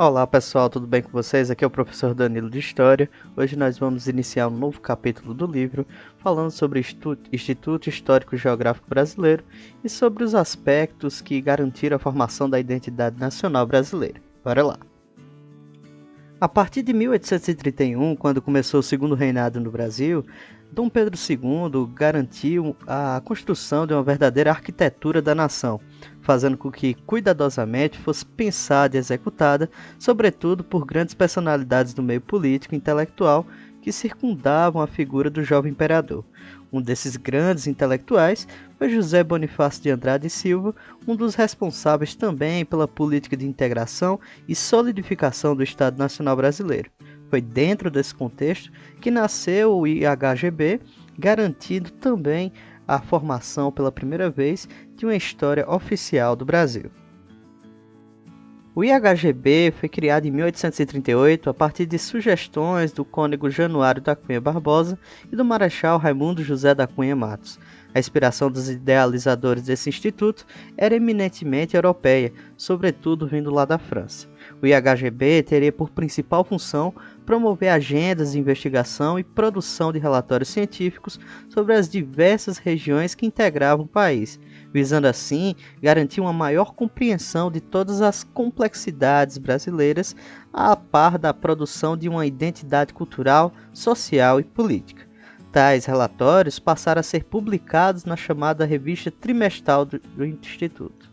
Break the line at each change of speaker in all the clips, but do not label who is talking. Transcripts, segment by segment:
Olá pessoal, tudo bem com vocês? Aqui é o professor Danilo de História. Hoje nós vamos iniciar um novo capítulo do livro falando sobre o Instituto Histórico Geográfico Brasileiro e sobre os aspectos que garantiram a formação da identidade nacional brasileira. Bora lá! A partir de 1831, quando começou o segundo reinado no Brasil, Dom Pedro II garantiu a construção de uma verdadeira arquitetura da nação, fazendo com que cuidadosamente fosse pensada e executada, sobretudo por grandes personalidades do meio político e intelectual que circundavam a figura do jovem imperador. Um desses grandes intelectuais foi José Bonifácio de Andrade e Silva, um dos responsáveis também pela política de integração e solidificação do Estado Nacional Brasileiro. Foi dentro desse contexto que nasceu o IHGB, garantindo também a formação pela primeira vez de uma história oficial do Brasil. O IHGB foi criado em 1838 a partir de sugestões do cônego Januário da Cunha Barbosa e do marechal Raimundo José da Cunha Matos. A inspiração dos idealizadores desse instituto era eminentemente europeia, sobretudo vindo lá da França. O IHGB teria por principal função promover agendas de investigação e produção de relatórios científicos sobre as diversas regiões que integravam o país, visando assim garantir uma maior compreensão de todas as complexidades brasileiras a par da produção de uma identidade cultural, social e política. Tais relatórios passaram a ser publicados na chamada revista trimestral do Instituto.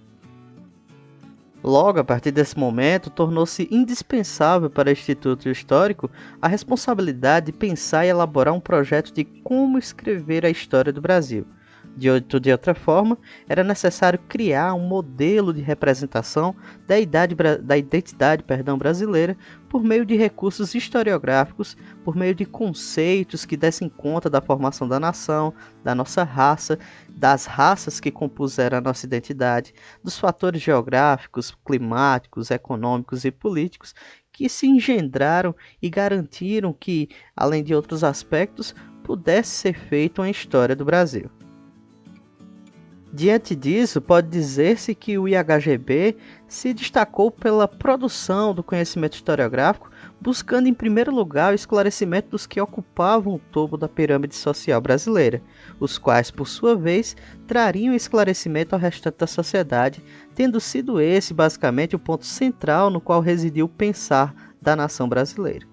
Logo, a partir desse momento, tornou-se indispensável para o Instituto Histórico a responsabilidade de pensar e elaborar um projeto de como escrever a história do Brasil. De outra forma, era necessário criar um modelo de representação da identidade brasileira por meio de recursos historiográficos, por meio de conceitos que dessem conta da formação da nação, da nossa raça, das raças que compuseram a nossa identidade, dos fatores geográficos, climáticos, econômicos e políticos que se engendraram e garantiram que, além de outros aspectos, pudesse ser feita uma história do Brasil. Diante disso, pode dizer-se que o IHGB se destacou pela produção do conhecimento historiográfico, buscando em primeiro lugar o esclarecimento dos que ocupavam o topo da pirâmide social brasileira, os quais, por sua vez, trariam esclarecimento ao restante da sociedade, tendo sido esse basicamente o ponto central no qual residiu o pensar da nação brasileira.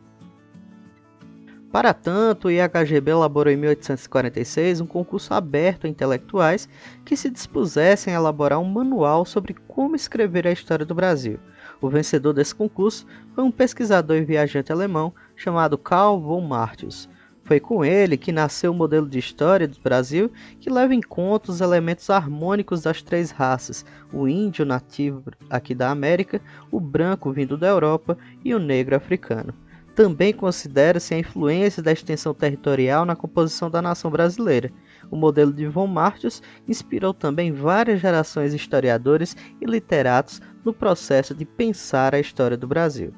Para tanto, o IHGB elaborou em 1846 um concurso aberto a intelectuais que se dispusessem a elaborar um manual sobre como escrever a história do Brasil. O vencedor desse concurso foi um pesquisador e viajante alemão chamado Karl von Martius. Foi com ele que nasceu o modelo de história do Brasil que leva em conta os elementos harmônicos das três raças, o índio nativo aqui da América, o branco vindo da Europa e o negro africano. Também considera-se a influência da extensão territorial na composição da nação brasileira. O modelo de von Martius inspirou também várias gerações de historiadores e literatos no processo de pensar a história do Brasil.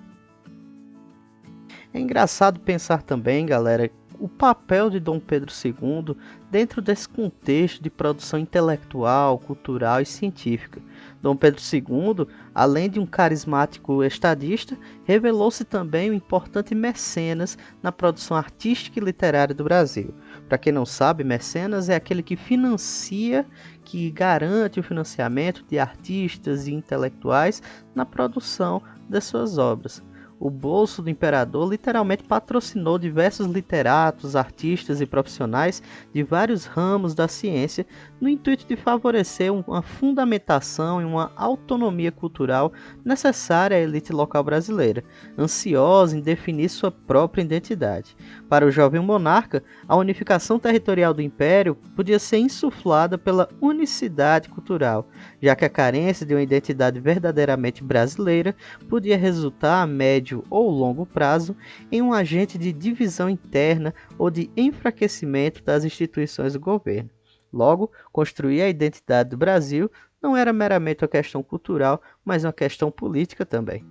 É engraçado pensar também, galera, o papel de Dom Pedro II dentro desse contexto de produção intelectual, cultural e científica. Dom Pedro II, além de um carismático estadista, revelou-se também um importante mecenas na produção artística e literária do Brasil. Para quem não sabe, mecenas é aquele que financia, que garante o financiamento de artistas e intelectuais na produção das suas obras. O bolso do imperador literalmente patrocinou diversos literatos, artistas e profissionais de vários ramos da ciência no intuito de favorecer uma fundamentação e uma autonomia cultural necessária à elite local brasileira, ansiosa em definir sua própria identidade. Para o jovem monarca, a unificação territorial do império podia ser insuflada pela unicidade cultural, já que a carência de uma identidade verdadeiramente brasileira podia resultar a médio ou longo prazo em um agente de divisão interna ou de enfraquecimento das instituições do governo. Logo, construir a identidade do Brasil não era meramente uma questão cultural, mas uma questão política também.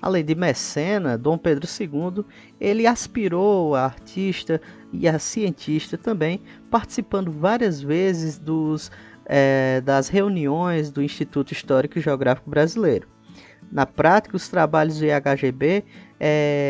Além de mecena, Dom Pedro II, ele aspirou a artista e a cientista também, participando várias vezes das reuniões do Instituto Histórico e Geográfico Brasileiro. Na prática, os trabalhos do IHGB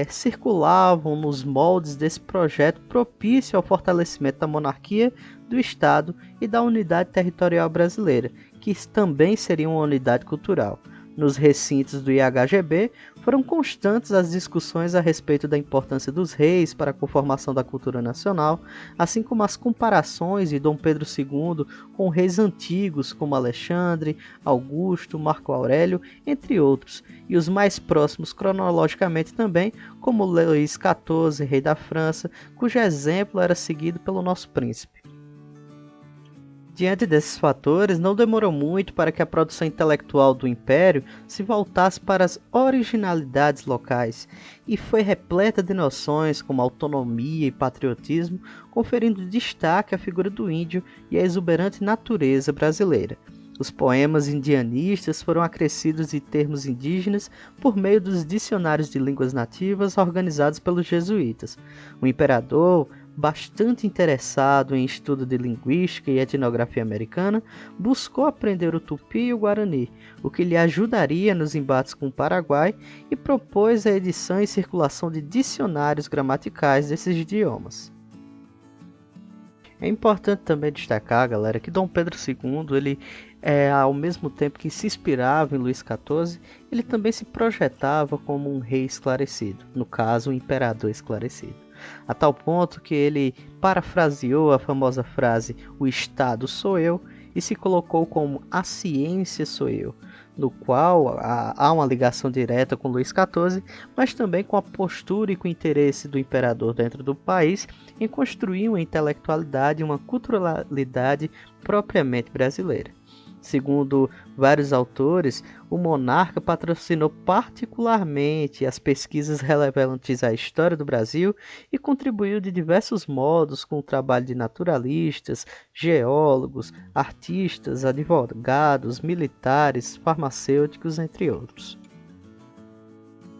circulavam nos moldes desse projeto propício ao fortalecimento da monarquia, do Estado e da unidade territorial brasileira, que também seria uma unidade cultural. Nos recintos do IHGB, foram constantes as discussões a respeito da importância dos reis para a conformação da cultura nacional, assim como as comparações de Dom Pedro II com reis antigos como Alexandre, Augusto, Marco Aurélio, entre outros, e os mais próximos cronologicamente também, como Luís XIV, rei da França, cujo exemplo era seguido pelo nosso príncipe. Diante desses fatores, não demorou muito para que a produção intelectual do Império se voltasse para as originalidades locais e foi repleta de noções como autonomia e patriotismo, conferindo destaque à figura do índio e à exuberante natureza brasileira. Os poemas indianistas foram acrescidos de termos indígenas por meio dos dicionários de línguas nativas organizados pelos jesuítas. O imperador, bastante interessado em estudo de linguística e etnografia americana, buscou aprender o tupi e o guarani, o que lhe ajudaria nos embates com o Paraguai, e propôs a edição e circulação de dicionários gramaticais desses idiomas. É importante também destacar, galera, que Dom Pedro II, ele ao mesmo tempo que se inspirava em Luís XIV, ele também se projetava como um rei esclarecido, no caso, um imperador esclarecido. A tal ponto que ele parafraseou a famosa frase "o Estado sou eu" e se colocou como "a ciência sou eu", no qual há uma ligação direta com Luís XIV, mas também com a postura e com o interesse do imperador dentro do país em construir uma intelectualidade e uma culturalidade propriamente brasileira. Segundo vários autores, o monarca patrocinou particularmente as pesquisas relevantes à história do Brasil e contribuiu de diversos modos com o trabalho de naturalistas, geólogos, artistas, advogados, militares, farmacêuticos, entre outros.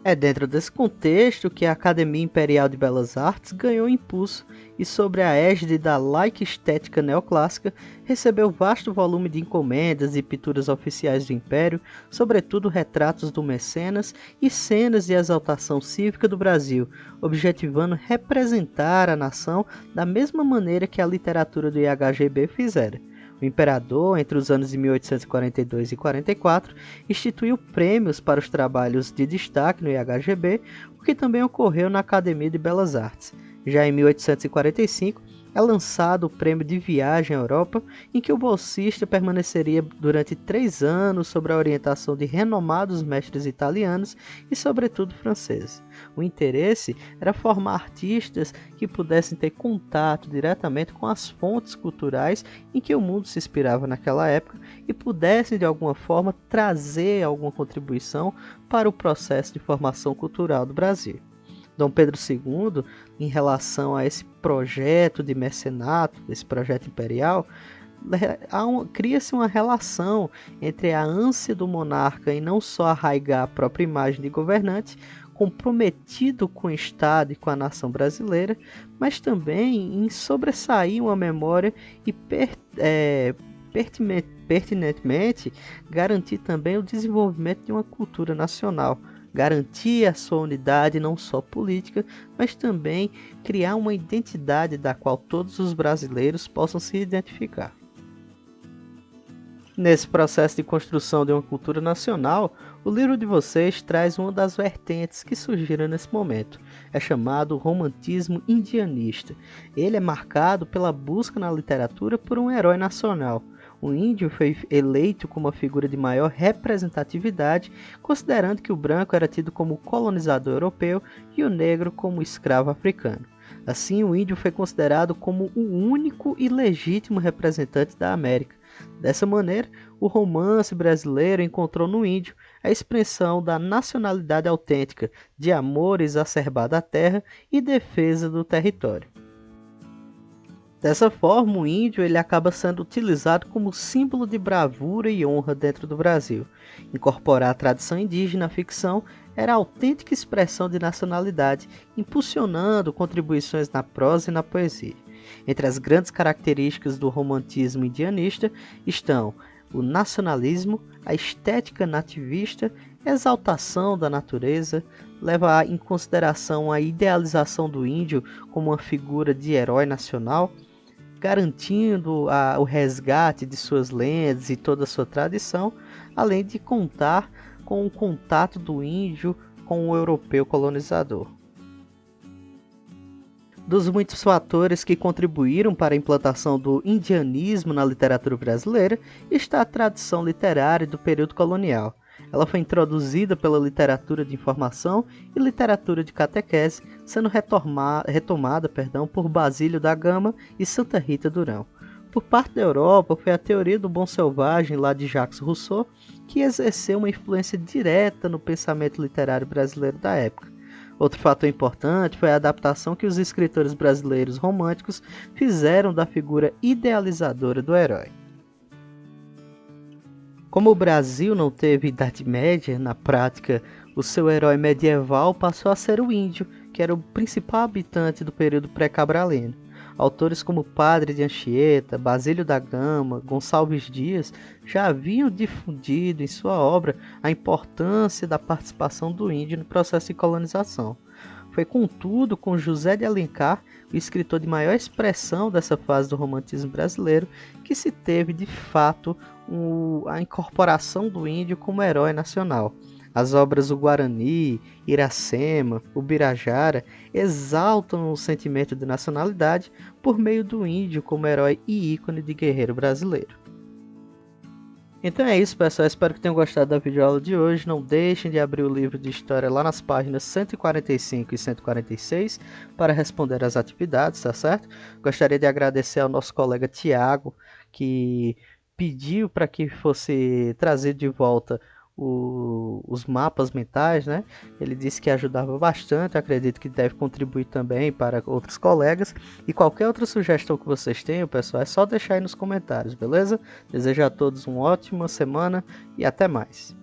É dentro desse contexto que a Academia Imperial de Belas Artes ganhou impulso e, sob a égide da laica estética neoclássica, recebeu vasto volume de encomendas e pinturas oficiais do Império, sobretudo retratos do Mecenas e cenas de exaltação cívica do Brasil, objetivando representar a nação da mesma maneira que a literatura do IHGB fizera. O imperador, entre os anos de 1842 e 44, instituiu prêmios para os trabalhos de destaque no IHGB, o que também ocorreu na Academia de Belas Artes. Já em 1845, é lançado o Prêmio de Viagem à Europa, em que o bolsista permaneceria durante 3 anos sob a orientação de renomados mestres italianos e, sobretudo, franceses. O interesse era formar artistas que pudessem ter contato diretamente com as fontes culturais em que o mundo se inspirava naquela época e pudessem, de alguma forma, trazer alguma contribuição para o processo de formação cultural do Brasil. Dom Pedro II, em relação a esse projeto de mecenato, esse projeto imperial, cria-se uma relação entre a ânsia do monarca em não só arraigar a própria imagem de governante, comprometido com o Estado e com a nação brasileira, mas também em sobressair uma memória e pertinentemente garantir também o desenvolvimento de uma cultura nacional, garantir a sua unidade não só política, mas também criar uma identidade da qual todos os brasileiros possam se identificar. Nesse processo de construção de uma cultura nacional, o livro de vocês traz uma das vertentes que surgiram nesse momento. É chamado romantismo indianista. Ele é marcado pela busca na literatura por um herói nacional. O índio foi eleito como a figura de maior representatividade, considerando que o branco era tido como colonizador europeu e o negro como escravo africano. Assim, o índio foi considerado como o único e legítimo representante da América. Dessa maneira, o romance brasileiro encontrou no índio a expressão da nacionalidade autêntica, de amor exacerbado à terra e defesa do território. Dessa forma, o índio ele acaba sendo utilizado como símbolo de bravura e honra dentro do Brasil. Incorporar a tradição indígena à ficção era a autêntica expressão de nacionalidade, impulsionando contribuições na prosa e na poesia. Entre as grandes características do romantismo indianista estão o nacionalismo, a estética nativista, exaltação da natureza, leva em consideração a idealização do índio como uma figura de herói nacional, garantindo o resgate de suas lendas e toda a sua tradição, além de contar com o contato do índio com o europeu colonizador. Dos muitos fatores que contribuíram para a implantação do indianismo na literatura brasileira está a tradição literária do período colonial. Ela foi introduzida pela literatura de informação e literatura de catequese, sendo retomada por Basílio da Gama e Santa Rita Durão. Por parte da Europa, foi a teoria do bom selvagem lá de Jacques Rousseau que exerceu uma influência direta no pensamento literário brasileiro da época. Outro fator importante foi a adaptação que os escritores brasileiros românticos fizeram da figura idealizadora do herói. Como o Brasil não teve Idade Média, na prática, o seu herói medieval passou a ser o índio, que era o principal habitante do período pré-cabralino. Autores como Padre de Anchieta, Basílio da Gama, Gonçalves Dias já haviam difundido em sua obra a importância da participação do índio no processo de colonização. Foi, contudo, com José de Alencar, o escritor de maior expressão dessa fase do romantismo brasileiro, que se teve, de fato, a incorporação do índio como herói nacional. As obras O Guarani, Iracema, Ubirajara exaltam o sentimento de nacionalidade por meio do índio como herói e ícone de guerreiro brasileiro. Então é isso, pessoal, espero que tenham gostado da videoaula de hoje. Não deixem de abrir o livro de história lá nas páginas 145 e 146 para responder às atividades, tá certo? Gostaria de agradecer ao nosso colega Tiago, que pediu para que fosse trazido de volta os mapas mentais, né? Ele disse que ajudava bastante, acredito que deve contribuir também para outros colegas. E qualquer outra sugestão que vocês tenham, pessoal, é só deixar aí nos comentários, beleza? Desejo a todos uma ótima semana e até mais.